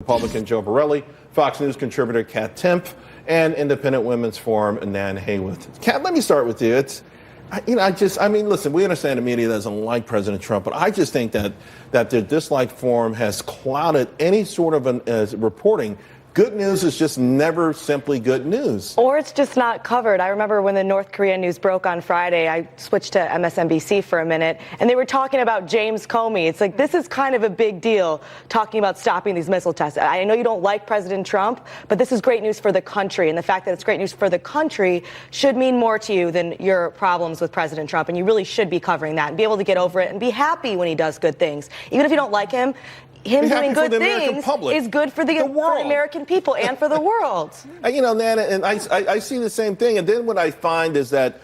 Republican Joe Borelli, Fox News contributor Kat Timpf, and Independent Women's Forum Nan Hayworth. Kat, let me start with you. Listen, we understand the media doesn't like President Trump, but I just think that their dislike for him has clouded any sort of reporting. Good news is just never simply good news. Or it's just not covered. I remember when the North Korean news broke on Friday, I switched to MSNBC for a minute, and they were talking about James Comey. It's like, this is kind of a big deal, talking about stopping these missile tests. I know you don't like President Trump, but this is great news for the country. And the fact that it's great news for the country should mean more to you than your problems with President Trump. And you really should be covering that and be able to get over it and be happy when he does good things. Even if you don't like him doing good things is good for the American people and for the world. You know, Nana, and I see the same thing. And then what I find is that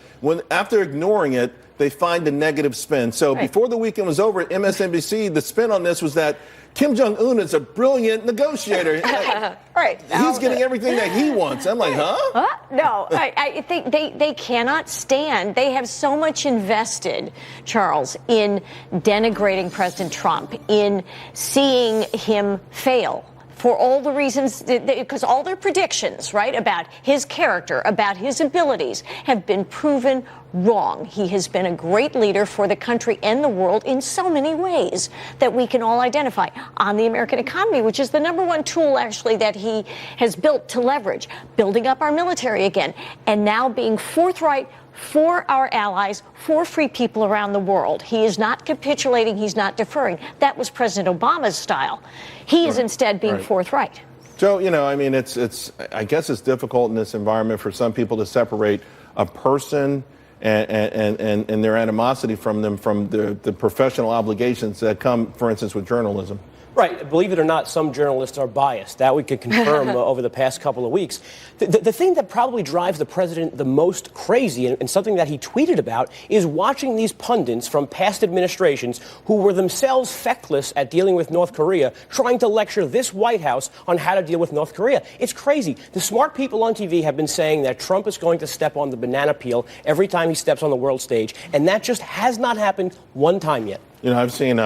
after ignoring it, they find a negative spin. So before the weekend was over at MSNBC, the spin on this was that Kim Jong-un is a brilliant negotiator. He's getting everything that he wants. I'm like, huh? No, I think they cannot stand. They have so much invested, Charles, in denigrating President Trump, in seeing him fail. For all the reasons, because all their predictions, right, about his character, about his abilities, have been proven wrong. He has been a great leader for the country and the world in so many ways that we can all identify. On the American economy, which is the number one tool, actually, that he has built to leverage, building up our military again, and now being forthright for our allies, for free people around the world. He is not capitulating. He's not deferring. That was President Obama's style. He is instead being forthright. Joe, you know, I mean, I guess it's difficult in this environment for some people to separate a person and their animosity from them from the professional obligations that come, for instance, with journalism. Right. Believe it or not, some journalists are biased. That we could confirm over the past couple of weeks. The thing that probably drives the president the most crazy, and something that he tweeted about, is watching these pundits from past administrations who were themselves feckless at dealing with North Korea, trying to lecture this White House on how to deal with North Korea. It's crazy. The smart people on TV have been saying that Trump is going to step on the banana peel every time he steps on the world stage, and that just has not happened one time yet. You know, I've seen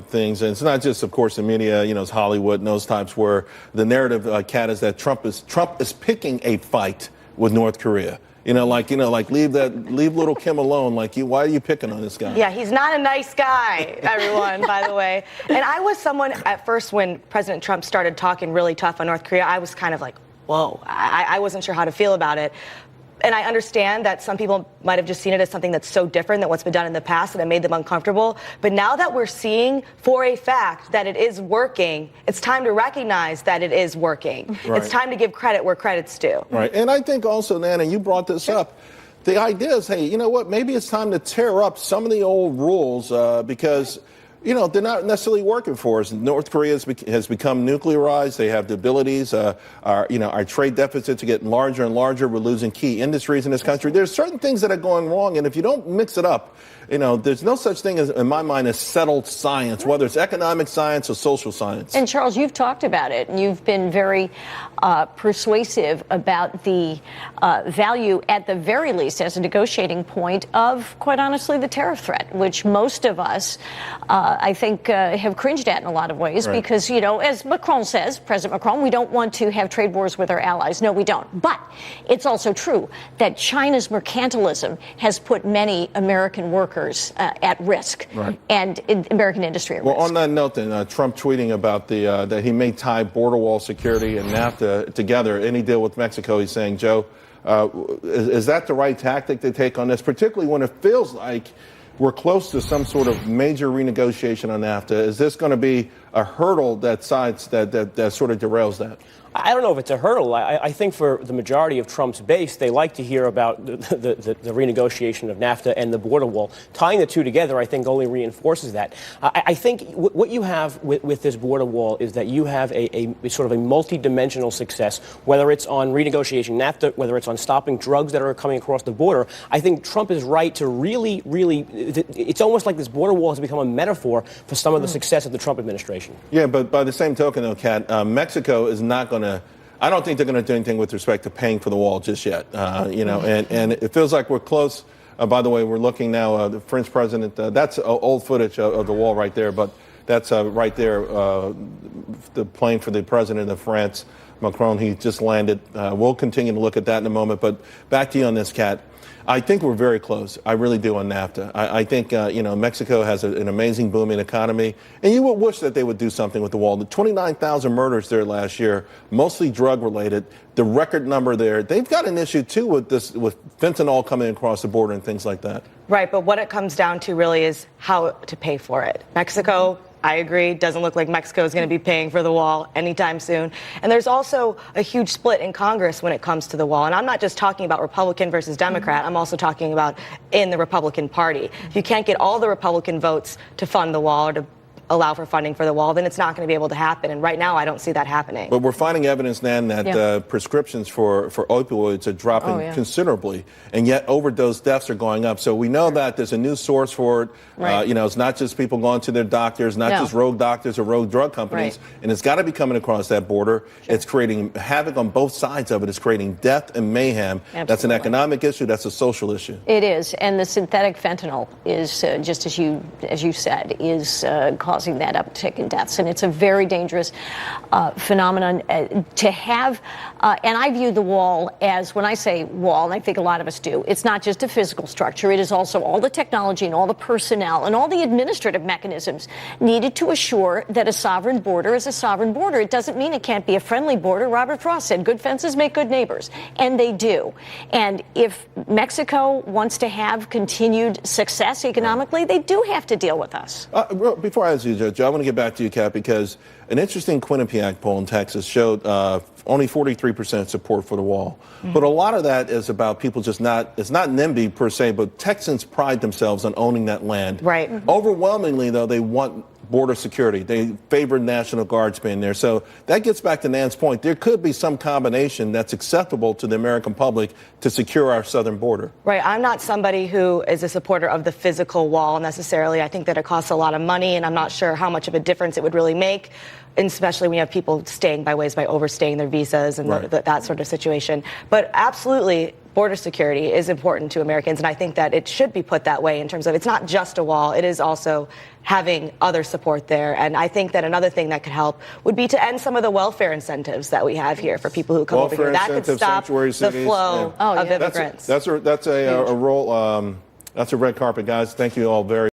things, and it's not just, of course, the media, you know, it's Hollywood and those types, where the narrative, Kat, is that Trump is picking a fight with North Korea. Like leave little Kim alone. Why are you picking on this guy? Yeah, he's not a nice guy, everyone, by the way. And I was someone at first when President Trump started talking really tough on North Korea, I was kind of like, whoa, I wasn't sure how to feel about it. And I understand that some people might have just seen it as something that's so different than what's been done in the past and it made them uncomfortable. But now that we're seeing for a fact that it is working, it's time to recognize that it is working. Right. It's time to give credit where credit's due. Right. And I think also, Nana, you brought this up. The idea is, hey, you know what? Maybe it's time to tear up some of the old rules because they're not necessarily working for us. North Korea has become nuclearized. They have the abilities. Our trade deficits are getting larger and larger. We're losing key industries in this country. There's certain things that are going wrong, and if you don't mix it up, there's no such thing as, in my mind, as settled science, whether it's economic science or social science. And Charles, you've talked about it, and you've been very persuasive about the value, at the very least, as a negotiating point of, quite honestly, the tariff threat, which most of us, I think, have cringed at in a lot of ways, because, as Macron says, President Macron, we don't want to have trade wars with our allies. No, we don't. But it's also true that China's mercantilism has put many American workers at risk, and American industry at risk. Well, on that note, then, Trump tweeting about that he may tie border wall security and NAFTA together. Any deal with Mexico, he's saying, Joe, is that the right tactic to take on this, particularly when it feels like we're close to some sort of major renegotiation on NAFTA? Is this going to be a hurdle that sort of derails that? I don't know if it's a hurdle. I think for the majority of Trump's base, they like to hear about the renegotiation of NAFTA and the border wall. Tying the two together, I think, only reinforces that. I think what you have with this border wall is that you have a sort of a multi-dimensional success, whether it's on renegotiating NAFTA, whether it's on stopping drugs that are coming across the border. I think Trump is right to really, it's almost like this border wall has become a metaphor for some of the success of the Trump administration. Yeah, but by the same token, though, Kat, Mexico is not going to, I don't think they're going to do anything with respect to paying for the wall just yet. And it feels like we're close. By the way, we're looking now, the French president, that's old footage of the wall right there. But That's right there, the plane for the president of France, Macron. He just landed. We'll continue to look at that in a moment. But back to you on this, Kat. I think we're very close. I really do on NAFTA. I think, Mexico has an amazing booming economy, and you would wish that they would do something with the wall. The 29,000 murders there last year, mostly drug-related, the record number there. They've got an issue, too, with fentanyl coming across the border and things like that. Right, but what it comes down to really is how to pay for it. Mexico, I agree, doesn't look like Mexico is going to be paying for the wall anytime soon. And there's also a huge split in Congress when it comes to the wall. And I'm not just talking about Republican versus Democrat. I'm also talking about in the Republican Party. If you can't get all the Republican votes to fund the wall or to allow for funding for the wall, then it's not going to be able to happen. And right now, I don't see that happening. But we're finding evidence, Nan, that prescriptions for opioids are dropping considerably, and yet overdose deaths are going up. So we know that there's a new source for it. Right. It's not just people going to their doctors, not just rogue doctors or rogue drug companies, and it's got to be coming across that border. Sure. It's creating havoc on both sides of it. It's creating death and mayhem. Absolutely. That's an economic issue. That's a social issue. It is, and the synthetic fentanyl is just as you said, is causing that uptick in deaths, and it's a very dangerous phenomenon to have. And I view the wall as, when I say wall, and I think a lot of us do, it's not just a physical structure. It is also all the technology and all the personnel and all the administrative mechanisms needed to assure that a sovereign border is a sovereign border. It doesn't mean it can't be a friendly border. Robert Frost said good fences make good neighbors, and they do. And if Mexico wants to have continued success economically, they do have to deal with us. Before I ask you, Joe, I want to get back to you, Kat, because an interesting Quinnipiac poll in Texas showed only 43% support for the wall. Mm-hmm. But a lot of that is about people it's not NIMBY per se, but Texans pride themselves on owning that land. Right. Mm-hmm. Overwhelmingly, though, they want border security. They favor National Guards being there. So that gets back to Nan's point. There could be some combination that's acceptable to the American public to secure our southern border. Right. I'm not somebody who is a supporter of the physical wall necessarily. I think that it costs a lot of money, and I'm not sure how much of a difference it would really make, especially when you have people staying by overstaying their visas and that sort of situation. But absolutely, border security is important to Americans, and I think that it should be put that way in terms of it's not just a wall, it is also having other support there. And I think that another thing that could help would be to end some of the welfare incentives that we have here for people who come over here. That could stop the flow of immigrants. That's a red carpet, guys. Thank you all very